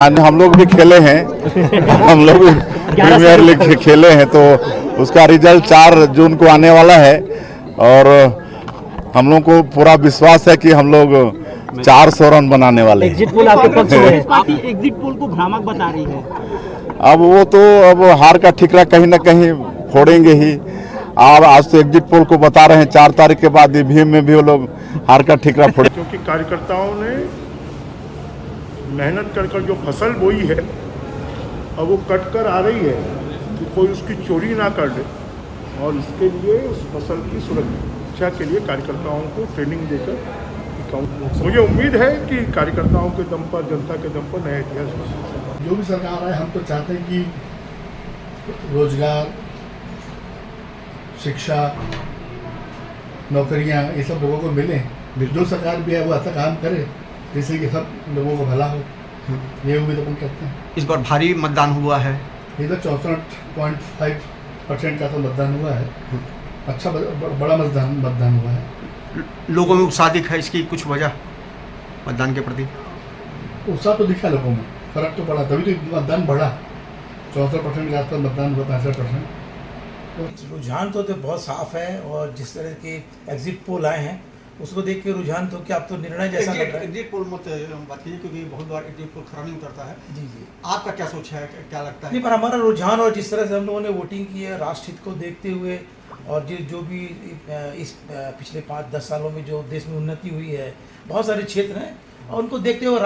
हम लोग भी खेले हैं हम लोग भी प्रीमियर लीग खेले हैं, तो उसका रिजल्ट 4 जून को आने वाला है और हम लोग को पूरा विश्वास है कि हम लोग 400 रन बनाने वाले हैं। एग्जिट पोल आपके पक्ष में है। पार्टी एग्जिट पोल को भ्रामक बता रही है। अब वो तो अब हार का ठिकरा कहीं ना कहीं फोड़ेंगे ही। और आज तो एग्जिट पोल को बता रहे हैं 4 तारीख के बाद ईवीएम में भी वो लोग हार का ठिकरा फोड़े, क्योंकि कार्यकर्ताओं ने मेहनत कर जो फसल बोई है अब वो कट कर आ रही है कि कोई उसकी चोरी ना कर ले, और इसके लिए उस फसल की सुरक्षा के लिए कार्यकर्ताओं को ट्रेनिंग देकर मुझे उम्मीद है कि कार्यकर्ताओं के दम पर, जनता के दम पर नया इतिहास बनेगा। जो भी सरकार आए हम तो चाहते हैं कि रोजगार, शिक्षा, नौकरियां ये सब लोगों को मिले। जो सरकार भी है वो ऐसा काम करे जिससे कि सब लोगों को भला हो, ये उम्मीद अपन करते हैं। इस बार भारी मतदान हुआ है। इधर 64.5% का तो मतदान हुआ है। अच्छा बड़ा मतदान हुआ है। लोगों में उत्साह दिखा है, इसकी कुछ वजह मतदान के प्रति उत्साह तो दिखा लोगों में, फर्क तो पड़ा, तभी तो मतदान बढ़ा। 64% के आसपास मतदान हुआ, 65%। रुझान तो बहुत साफ है, और जिस तरह के एग्जिट पोल आए हैं उसको देख के रुझान तो क्या अब तो निर्णय जैसा लग रहा है। एग्जिट पोल मत बात कीजिए, क्योंकि बहुत बार एग्जिट पोल खरा नहीं उतरता है। जी जी, आपका क्या सोच है, क्या लगता है? नहीं, पर हमारा रुझान और जिस तरह से हम लोगों ने वोटिंग की है राष्ट्र हित को देखते हुए, और जो भी इस पिछले 5-10 सालों में जो देश में उन्नति हुई है, बहुत सारे क्षेत्र हैं, और उनको देखते हुए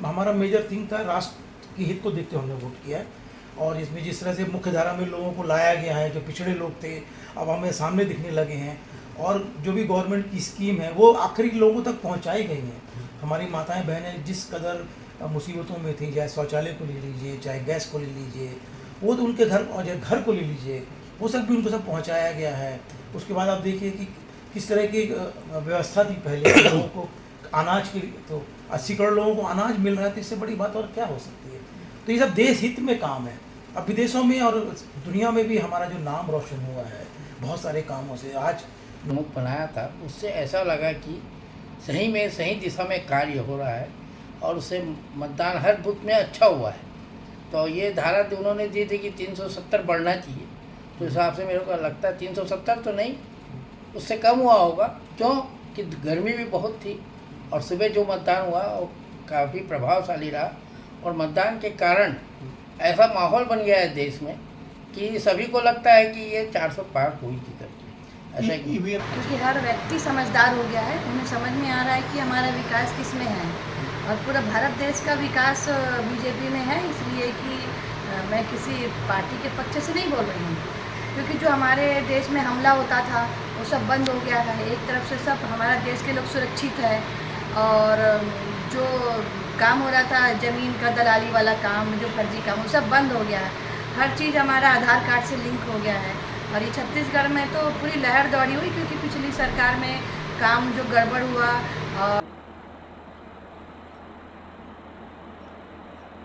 हमारा मेजर थिंग था राष्ट्र के हित को देखते हुए हमने वोट किया है। और इसमें जिस तरह से मुख्य धारा में लोगों को लाया गया है, जो पिछड़े लोग थे अब हमें सामने दिखने लगे हैं, और जो भी गवर्नमेंट की स्कीम है वो आखिरी लोगों तक पहुंचाई गई हैं। हमारी माताएं बहनें जिस कदर मुसीबतों में थी, चाहे शौचालय को ले लीजिए, चाहे गैस को ले लीजिए, वो तो उनके घर, और चाहे घर को ले लीजिए, वो सब भी उनको सब पहुंचाया गया है। उसके बाद आप देखिए कि किस तरह की व्यवस्था थी पहले लोगों को अनाज के लिए, तो 80 करोड़ लोगों को अनाज मिल रहा है, तो इससे बड़ी बात और क्या हो सकती है। तो ये सब देश हित में काम है। अब विदेशों में और दुनिया में भी हमारा जो नाम रोशन हुआ है बहुत सारे कामों से। आज मुख बनाया था, उससे ऐसा लगा कि सही में सही दिशा में कार्य हो रहा है, और उससे मतदान हर बूथ में अच्छा हुआ है। तो ये धारा उन्होंने दी थी कि 370 बढ़ना चाहिए, तो हिसाब से मेरे को लगता है 370 तो नहीं, उससे कम हुआ होगा, क्यों कि गर्मी भी बहुत थी, और सुबह जो मतदान हुआ वो काफ़ी प्रभावशाली रहा, और मतदान के कारण ऐसा माहौल बन गया है देश में कि सभी को लगता है कि ये 400 पार होगी करके। ऐसा क्योंकि हर व्यक्ति समझदार हो गया है, उन्हें समझ में आ रहा है कि हमारा विकास किस में है, और पूरा भारत देश का विकास बीजेपी में है। इसलिए कि मैं किसी पार्टी के पक्ष से नहीं बोल रही हूँ, क्योंकि जो हमारे देश में हमला होता था वो सब बंद हो गया है। एक तरफ से सब हमारा देश के लोग सुरक्षित है, और जो काम हो रहा था ज़मीन का दलाली वाला काम, जो फर्जी काम, वो सब बंद हो गया है। हर चीज़ हमारा आधार कार्ड से लिंक हो गया है। और ये छत्तीसगढ़ में तो पूरी लहर दौड़ी हुई, क्योंकि पिछली सरकार में काम जो गड़बड़ हुआ। और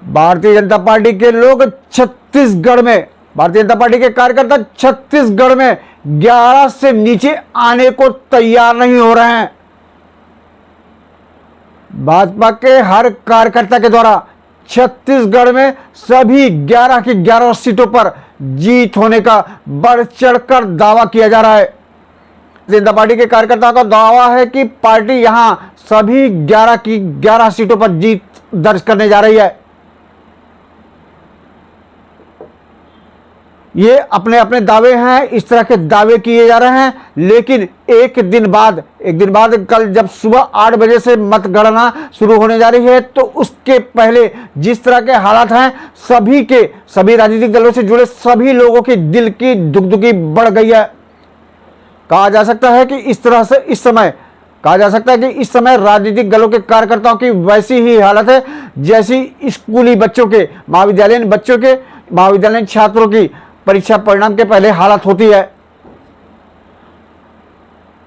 भारतीय जनता पार्टी के लोग छत्तीसगढ़ में, भारतीय जनता पार्टी के कार्यकर्ता छत्तीसगढ़ में 11 से नीचे आने को तैयार नहीं हो रहे हैं। भाजपा के हर कार्यकर्ता के द्वारा छत्तीसगढ़ में सभी 11 की 11 सीटों पर जीत होने का बढ़ चढ़कर दावा किया जा रहा है। जनता पार्टी के कार्यकर्ताओं का दावा है कि पार्टी यहां सभी 11 की 11 सीटों पर जीत दर्ज करने जा रही है। ये अपने अपने दावे हैं, इस तरह के दावे किए जा रहे हैं, लेकिन एक दिन बाद कल जब सुबह 8 बजे से मतगणना शुरू होने जा रही है, तो उसके पहले जिस तरह के हालात हैं, सभी राजनीतिक दलों से जुड़े सभी लोगों की दिल की दुखदुखी बढ़ गई है। कहा जा सकता है कि इस समय राजनीतिक दलों के कार्यकर्ताओं की वैसी ही हालत है जैसी स्कूली बच्चों के, महाविद्यालयीन छात्रों की परीक्षा परिणाम के पहले हालत होती है।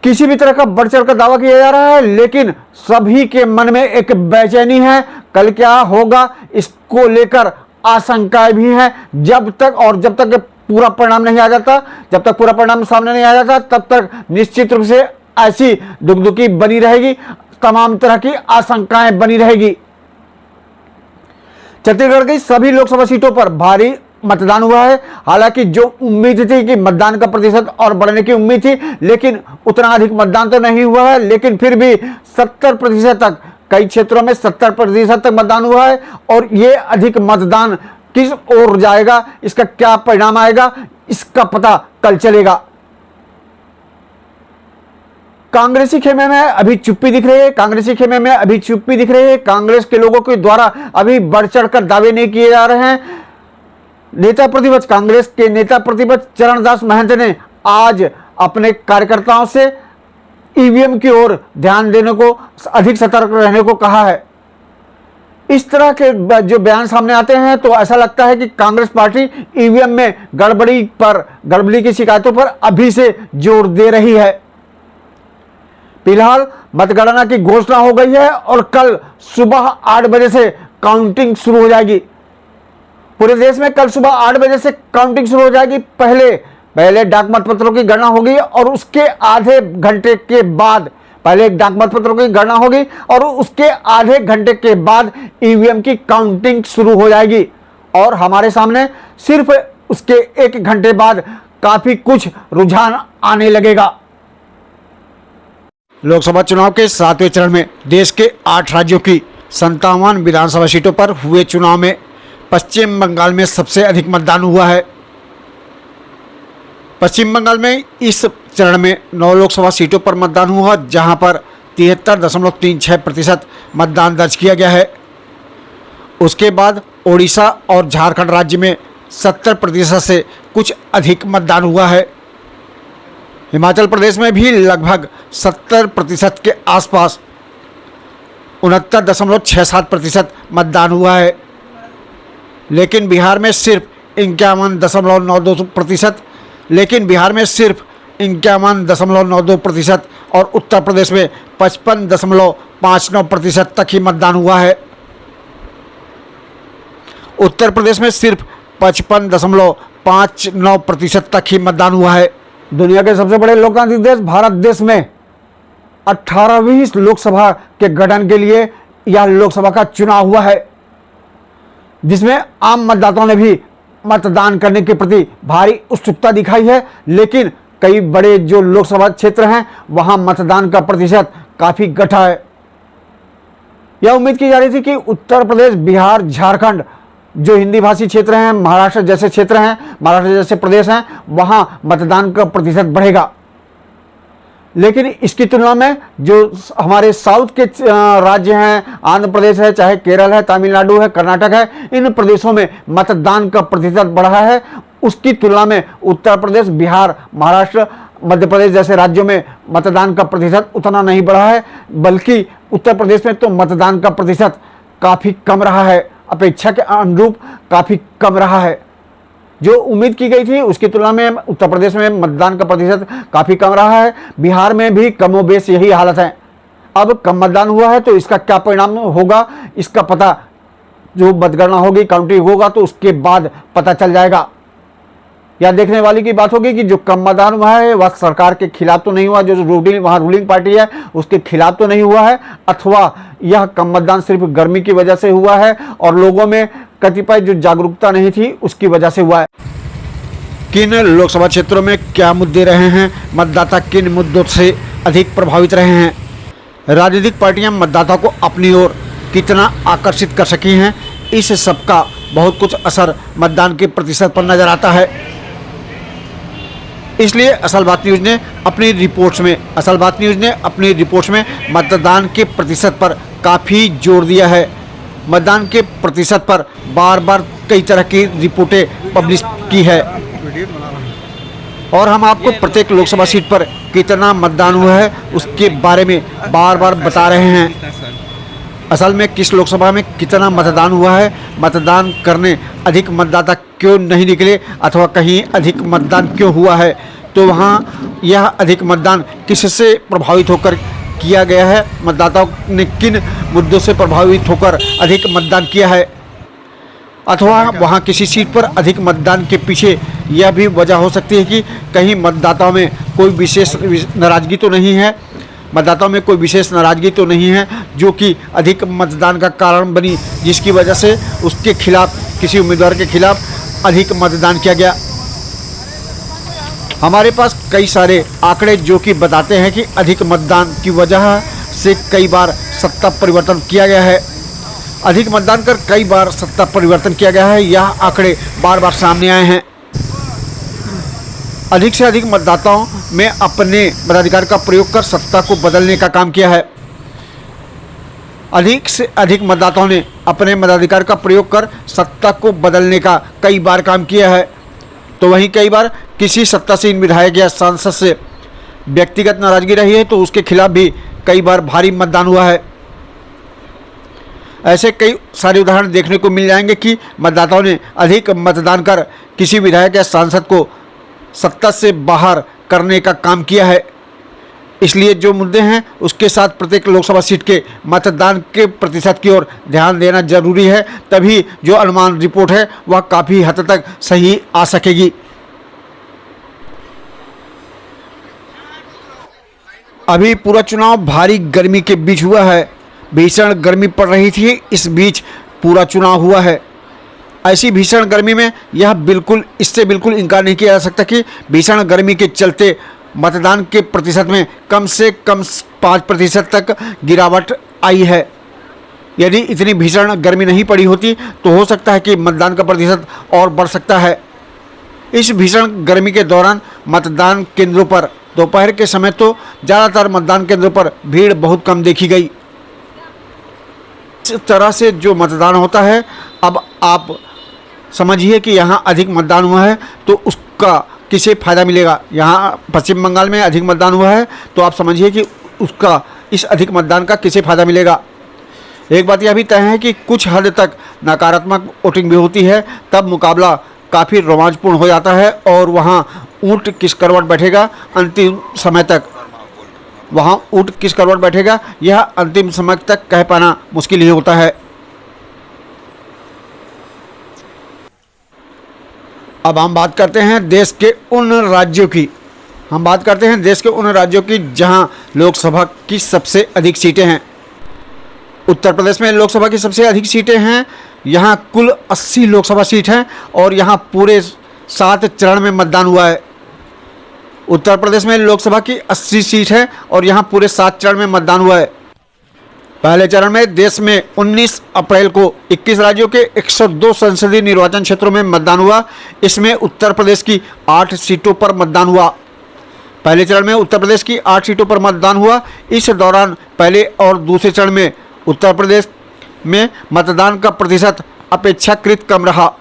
किसी भी तरह का बढ़ चढ़ कर दावा किया जा रहा है, लेकिन सभी के मन में एक बेचैनी है। कल क्या होगा इसको लेकर आशंकाएं भी हैं। जब तक पूरा परिणाम नहीं आ जाता, जब तक पूरा परिणाम सामने नहीं आ जाता, तब तक निश्चित रूप से ऐसी दुखदुखी बनी रहेगी, तमाम तरह की आशंकाएं बनी रहेगी। छत्तीसगढ़ की सभी लोकसभा सीटों पर भारी मतदान हुआ है। हालांकि जो उम्मीद थी कि मतदान का प्रतिशत और बढ़ने की उम्मीद थी, लेकिन उतना अधिक मतदान तो नहीं हुआ है। लेकिन फिर भी 70% तक, कई क्षेत्रों में 70% तक मतदान हुआ है। और ये अधिक मतदान किस ओर जाएगा, इसका क्या परिणाम आएगा, इसका पता कल चलेगा। कांग्रेसी खेमे में अभी चुप्पी दिख रही है। कांग्रेस के लोगों के द्वारा अभी बढ़ चढ़कर दावे नहीं किए जा रहे हैं। कांग्रेस के नेता प्रतिपक्ष चरणदास महंत ने आज अपने कार्यकर्ताओं से ईवीएम की ओर ध्यान देने को, अधिक सतर्क रहने को कहा है। इस तरह के जो बयान सामने आते हैं तो ऐसा लगता है कि कांग्रेस पार्टी ईवीएम में गड़बड़ी की शिकायतों पर अभी से जोर दे रही है। फिलहाल मतगणना की घोषणा हो गई है और कल सुबह 8 बजे से काउंटिंग शुरू हो जाएगी। पूरे देश में कल सुबह 8 बजे से काउंटिंग शुरू हो जाएगी। पहले डाक मतपत्रों की गणना होगी और उसके आधे घंटे के बाद ईवीएम की काउंटिंग शुरू हो जाएगी। और हमारे सामने सिर्फ उसके 1 घंटे बाद काफी कुछ रुझान आने लगेगा। लोकसभा चुनाव के 7वें चरण में देश के 8 राज्यों की 57 विधानसभा सीटों पर हुए चुनाव में पश्चिम बंगाल में सबसे अधिक मतदान हुआ है। पश्चिम बंगाल में इस चरण में 9 लोकसभा सीटों पर मतदान हुआ, जहां पर 73.36% मतदान दर्ज किया गया है। उसके बाद ओडिशा और झारखंड राज्य में 70% से कुछ अधिक मतदान हुआ है। हिमाचल प्रदेश में भी लगभग 70% के आसपास 69.67% मतदान हुआ है। लेकिन बिहार में सिर्फ 51.92% और उत्तर प्रदेश में 55.59% तक ही मतदान हुआ है। उत्तर प्रदेश में सिर्फ 55.59% तक ही मतदान हुआ है। दुनिया के सबसे बड़े लोकतांत्रिक देश भारत देश में 18वीं लोकसभा के गठन के लिए यह लोकसभा का चुनाव हुआ है, जिसमें आम मतदाताओं ने भी मतदान करने के प्रति भारी उत्सुकता दिखाई है। लेकिन कई बड़े जो लोकसभा क्षेत्र हैं वहां मतदान का प्रतिशत काफी घटा है। यह उम्मीद की जा रही थी कि उत्तर प्रदेश, बिहार, झारखंड जो हिंदी भाषी क्षेत्र हैं, महाराष्ट्र जैसे प्रदेश हैं, वहां मतदान का प्रतिशत बढ़ेगा। लेकिन इसकी तुलना में जो हमारे साउथ के राज्य हैं, आंध्र प्रदेश है, चाहे केरल है, तमिलनाडु है, कर्नाटक है, इन प्रदेशों में मतदान का प्रतिशत बढ़ा है। उसकी तुलना में उत्तर प्रदेश, बिहार, महाराष्ट्र, मध्य प्रदेश जैसे राज्यों में मतदान का प्रतिशत उतना नहीं बढ़ा है, बल्कि उत्तर प्रदेश में तो मतदान का प्रतिशत काफ़ी कम रहा है, अपेक्षा के अनुरूप काफ़ी कम रहा है। जो उम्मीद की गई थी उसकी तुलना में उत्तर प्रदेश में मतदान का प्रतिशत काफ़ी कम रहा है। बिहार में भी कमोबेश यही हालत है। अब कम मतदान हुआ है तो इसका क्या परिणाम होगा, इसका पता जो मतगणना होगी, काउंटिंग होगा तो उसके बाद पता चल जाएगा। यह देखने वाली की बात होगी कि जो कम मतदान हुआ है वह सरकार के खिलाफ तो नहीं हुआ, जो रूलिंग पार्टी है उसके खिलाफ तो नहीं हुआ है, अथवा यह कम मतदान सिर्फ गर्मी की वजह से हुआ है और लोगों में कतिपय जो जागरूकता नहीं थी उसकी वजह से हुआ है। किन लोकसभा क्षेत्रों में क्या मुद्दे रहे हैं, मतदाता किन मुद्दों से अधिक प्रभावित रहे हैं, राजनीतिक पार्टियां मतदाता को अपनी ओर कितना आकर्षित कर सकी हैं, इस सब का बहुत कुछ असर मतदान के प्रतिशत पर नजर आता है। इसलिए असल बात न्यूज़ ने अपनी रिपोर्ट्स में मतदान के प्रतिशत पर काफ़ी जोर दिया है। मतदान के प्रतिशत पर बार बार कई तरह की रिपोर्टें पब्लिश की है और हम आपको प्रत्येक लोकसभा सीट पर कितना मतदान हुआ है उसके बारे में बार बार बता रहे हैं। असल में किस लोकसभा में कितना मतदान हुआ है, मतदान करने अधिक मतदाता क्यों नहीं निकले अथवा कहीं अधिक मतदान क्यों हुआ है, तो वहाँ यह अधिक मतदान किससे प्रभावित होकर किया गया है, मतदाताओं ने किन मुद्दों से प्रभावित होकर अधिक मतदान किया है, अथवा वहाँ किसी सीट पर अधिक मतदान के पीछे यह भी वजह हो सकती है कि कहीं मतदाताओं में कोई विशेष नाराजगी तो नहीं है, मतदाताओं में कोई विशेष नाराजगी तो नहीं है जो कि अधिक मतदान का कारण बनी, जिसकी वजह से उसके खिलाफ, किसी उम्मीदवार के खिलाफ अधिक मतदान किया गया। हमारे पास कई सारे आंकड़े जो कि बताते हैं कि अधिक मतदान की वजह से कई बार सत्ता परिवर्तन किया गया है। अधिक मतदान कर कई बार सत्ता परिवर्तन किया गया है, यह आंकड़े बार बार सामने आए हैं। अधिक से अधिक मतदाताओं में अपने मताधिकार का प्रयोग कर सत्ता को बदलने का काम किया है। अधिक से अधिक मतदाताओं ने अपने मताधिकार का प्रयोग कर सत्ता को बदलने का कई बार काम किया है। तो वहीं कई बार किसी सत्तासीन विधायक या सांसद से व्यक्तिगत नाराजगी रही है तो उसके खिलाफ भी कई बार भारी मतदान हुआ है। ऐसे कई सारे उदाहरण देखने को मिल जाएंगे कि मतदाताओं ने अधिक मतदान कर किसी विधायक या सांसद को सत्ता से बाहर करने का काम किया है। इसलिए जो मुद्दे हैं उसके साथ प्रत्येक लोकसभा सीट के मतदान के प्रतिशत की ओर ध्यान देना जरूरी है, तभी जो अनुमान रिपोर्ट है वह काफ़ी हद तक सही आ सकेगी। अभी पूरा चुनाव भारी गर्मी के बीच हुआ है। भीषण गर्मी पड़ रही थी, इस बीच पूरा चुनाव हुआ है। ऐसी भीषण गर्मी में यह इससे बिल्कुल इनकार नहीं किया जा सकता कि भीषण गर्मी के चलते मतदान के प्रतिशत में कम से कम 5% तक गिरावट आई है। यदि इतनी भीषण गर्मी नहीं पड़ी होती तो हो सकता है कि मतदान का प्रतिशत और बढ़ सकता है। इस भीषण गर्मी के दौरान मतदान केंद्रों पर दोपहर के समय तो ज़्यादातर मतदान केंद्रों पर भीड़ बहुत कम देखी गई। इस तरह से जो मतदान होता है, अब आप समझिए कि यहाँ अधिक मतदान हुआ है तो उसका किसे फ़ायदा मिलेगा। यहाँ पश्चिम बंगाल में अधिक मतदान हुआ है तो आप समझिए कि उसका इस अधिक मतदान का किसे फ़ायदा मिलेगा। एक बात यह भी तय है कि कुछ हद तक नकारात्मक वोटिंग भी होती है, तब मुकाबला काफ़ी रोमांचपूर्ण हो जाता है और वहाँ ऊँट किस करवट बैठेगा अंतिम समय तक, यह अंतिम समय तक कह पाना मुश्किल ही होता है। अब हम बात करते हैं देश के उन राज्यों की जहां लोकसभा की सबसे अधिक सीटें हैं। उत्तर प्रदेश में लोकसभा की सबसे अधिक सीटें हैं। यहां कुल 80 लोकसभा सीट हैं और यहां पूरे 7 चरण में मतदान हुआ है। उत्तर प्रदेश में लोकसभा की 80 सीट है और यहां पूरे 7 चरण में मतदान हुआ है। पहले चरण में देश में 19 अप्रैल को 21 राज्यों के 102 संसदीय निर्वाचन क्षेत्रों में मतदान हुआ। इसमें उत्तर प्रदेश की 8 सीटों पर मतदान हुआ। पहले चरण में उत्तर प्रदेश की 8 सीटों पर मतदान हुआ। इस दौरान पहले और दूसरे चरण में उत्तर प्रदेश में मतदान का प्रतिशत अपेक्षाकृत कम रहा।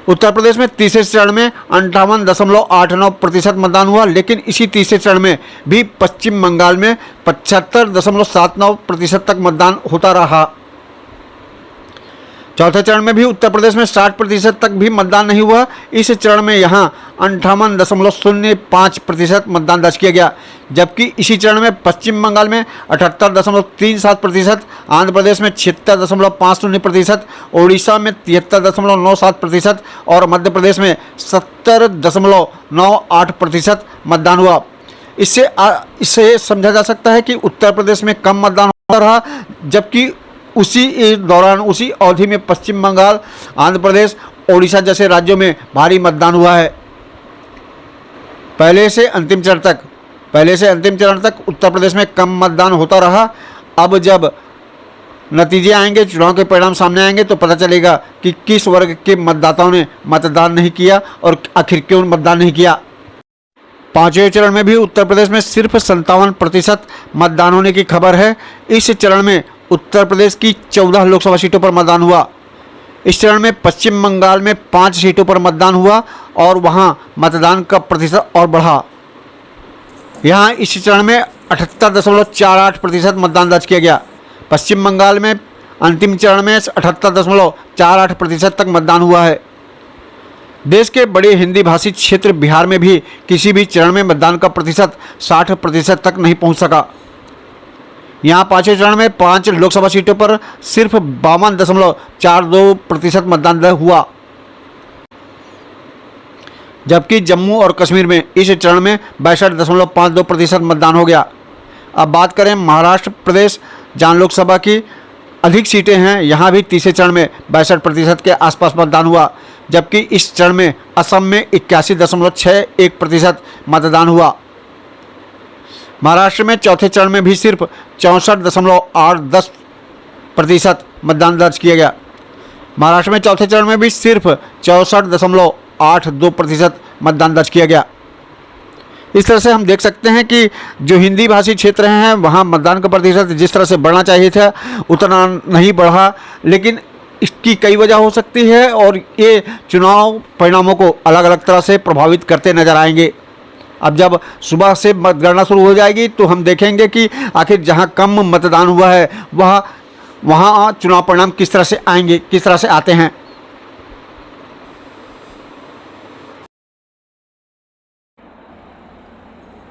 उत्तर प्रदेश में तीसरे चरण में 58.89% मतदान हुआ, लेकिन इसी तीसरे चरण में भी पश्चिम बंगाल में 75.79% तक मतदान होता रहा। चौथे चरण में भी उत्तर प्रदेश में 60% तक भी मतदान नहीं हुआ। इस चरण में यहाँ 58.05% मतदान दर्ज किया गया, जबकि इसी चरण में पश्चिम बंगाल में 78.37%, आंध्र प्रदेश में 76.50%, उड़ीसा में 73.97% और मध्य प्रदेश में 70.98% मतदान हुआ। इससे समझा जा सकता है कि उत्तर प्रदेश में कम मतदान होता रहा, जबकि उसी दौरान उसी अवधि में पश्चिम बंगाल, आंध्र प्रदेश, ओडिशा जैसे राज्यों में भारी मतदान हुआ है। पहले से अंतिम चरण तक उत्तर प्रदेश में कम मतदान होता रहा। अब जब नतीजे आएंगे, चुनाव के परिणाम सामने आएंगे तो पता चलेगा कि किस वर्ग के मतदाताओं ने मतदान नहीं किया और आखिर क्यों मतदान नहीं किया। पांचवें चरण में भी उत्तर प्रदेश में सिर्फ 57% मतदान होने की खबर है। इस चरण में उत्तर प्रदेश की 14 लोकसभा सीटों पर मतदान हुआ। इस चरण में पश्चिम बंगाल में 5 सीटों पर मतदान हुआ और वहां मतदान का प्रतिशत और बढ़ा। यहां इस चरण में 78.48% मतदान दर्ज किया गया। पश्चिम बंगाल में अंतिम चरण में 78.48% तक मतदान हुआ है। देश के बड़े हिंदी भाषी क्षेत्र बिहार में भी किसी भी चरण में मतदान का प्रतिशत 60% तक नहीं पहुंच सका। यहाँ पांचवें चरण में 5 लोकसभा सीटों पर सिर्फ 52.42% मतदान हुआ, जबकि जम्मू और कश्मीर में इस चरण में 62.52% मतदान हो गया। अब बात करें महाराष्ट्र प्रदेश जहां लोकसभा की अधिक सीटें हैं, यहां भी तीसरे चरण में 62% के आसपास मतदान हुआ, जबकि इस चरण में असम में 81.61% मतदान हुआ। महाराष्ट्र में चौथे चरण में भी सिर्फ 64.810% मतदान दर्ज किया गया। महाराष्ट्र में चौथे चरण में भी सिर्फ 64.82% मतदान दर्ज किया गया। इस तरह से हम देख सकते हैं कि जो हिंदी भाषी क्षेत्र हैं वहाँ मतदान का प्रतिशत जिस तरह से बढ़ना चाहिए था उतना नहीं बढ़ा, लेकिन इसकी कई वजह हो सकती है और ये चुनाव परिणामों को अलग अलग तरह से प्रभावित करते नजर आएंगे। अब जब सुबह से मतगणना शुरू हो जाएगी तो हम देखेंगे कि आखिर जहाँ कम मतदान हुआ है वहाँ चुनाव परिणाम किस तरह से आएंगे, किस तरह से आते हैं।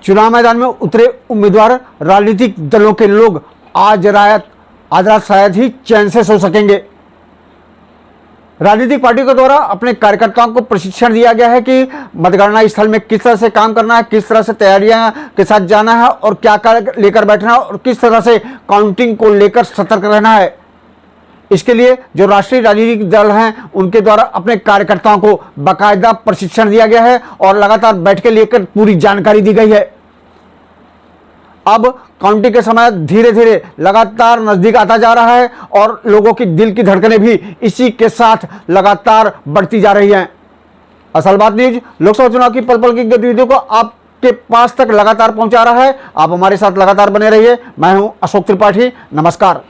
चुनाव मैदान में उतरे उम्मीदवार, राजनीतिक दलों के लोग आज रात शायद ही चैन से सो सकेंगे। राजनीतिक पार्टियों के द्वारा अपने कार्यकर्ताओं को प्रशिक्षण दिया गया है कि मतगणना स्थल में किस तरह से काम करना है, किस तरह से तैयारियां के साथ जाना है और क्या लेकर बैठना है और किस तरह से काउंटिंग को लेकर सतर्क रहना है। इसके लिए जो राष्ट्रीय राजनीतिक दल हैं उनके द्वारा अपने कार्यकर्ताओं को बाकायदा प्रशिक्षण दिया गया है और लगातार बैठकें लेकर पूरी जानकारी दी गई है। अब काउंटिंग के समय धीरे धीरे लगातार नजदीक आता जा रहा है और लोगों की दिल की धड़कनें भी इसी के साथ लगातार बढ़ती जा रही हैं। असल बात न्यूज लोकसभा चुनाव की पल पल की गतिविधियों को आपके पास तक लगातार पहुंचा रहा है। आप हमारे साथ लगातार बने रहिए। मैं हूं अशोक त्रिपाठी। नमस्कार।